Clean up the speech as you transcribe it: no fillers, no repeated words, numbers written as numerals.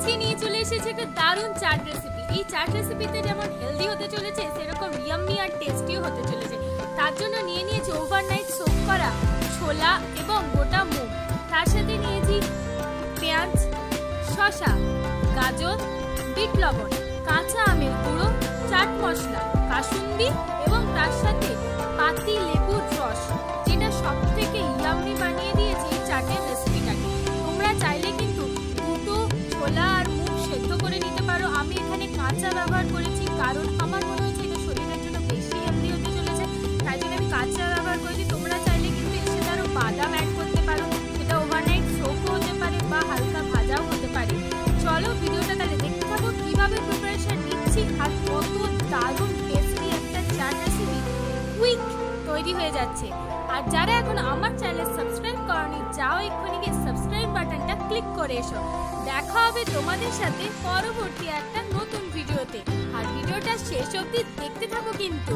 আজকে নিয়ে চলে এসেছে একটা দারুণ চাট রেসিপি। এই চাট রেসিপিতে যেমন হেলদি হতে চলেছে সেরকম ইয়াম্মি আর টেস্টিও হতে চলেছে। তার জন্য নিয়ে নিয়েছি ওভারনাইট সোক করা ছোলা এবং গোটা মুগ। তার সাথে নিয়েছি পেঁয়াজ, শসা, গাজর, বিট লবণ, কাঁচা আমের গুঁড়ো, চাট মশলা, কাসুন্দি এবং তার সাথে পাতি লেবুর রস, যেটা সব থেকে ইয়াম্মি বানিয়ে দিয়েছে এই চাটের রেসিপিটাকে। তোমরা চাইলে কিন্তু দুটো ছোলা আর মুগ সেদ্ধ করে নিতে পারো। আমি এখানে কাঁচা ব্যবহার করেছি কারণ আমার মনে হয়েছে এটা শরীরের জন্য বেশি হেলদি হতে চলেছে, তাই জন্য আমি কাঁচা ব্যবহার করেছি। তোমরা চাইলে কিন্তু এর সাথে আরো বাদাম অ্যাড করতে পারো, সেটা ওভারনাইট সোকও হতে পারে বা হালকা ভাজাও হতে পারে। চলো ভিডিওটা তাহলে দেখতে থাকো কিভাবে প্রিপারেশন নিচ্ছি আর কত দারুণ টেস্টি একটা চাট রেসিপি কুইক তৈরি হয়ে যাচ্ছে। আর যারা এখন আমার চ্যানেল সাবস্ক্রাইব করনি, যাও এক্ষুনি গিয়ে সাবস্ক্রাইব বাটনটা ক্লিক করে এসো। দেখা হবে তোমাদের সাথে পরবর্তী একটা নতুন ভিডিওতে। আর ভিডিওটা শেষ অবধি দেখতে থাকো কিন্তু।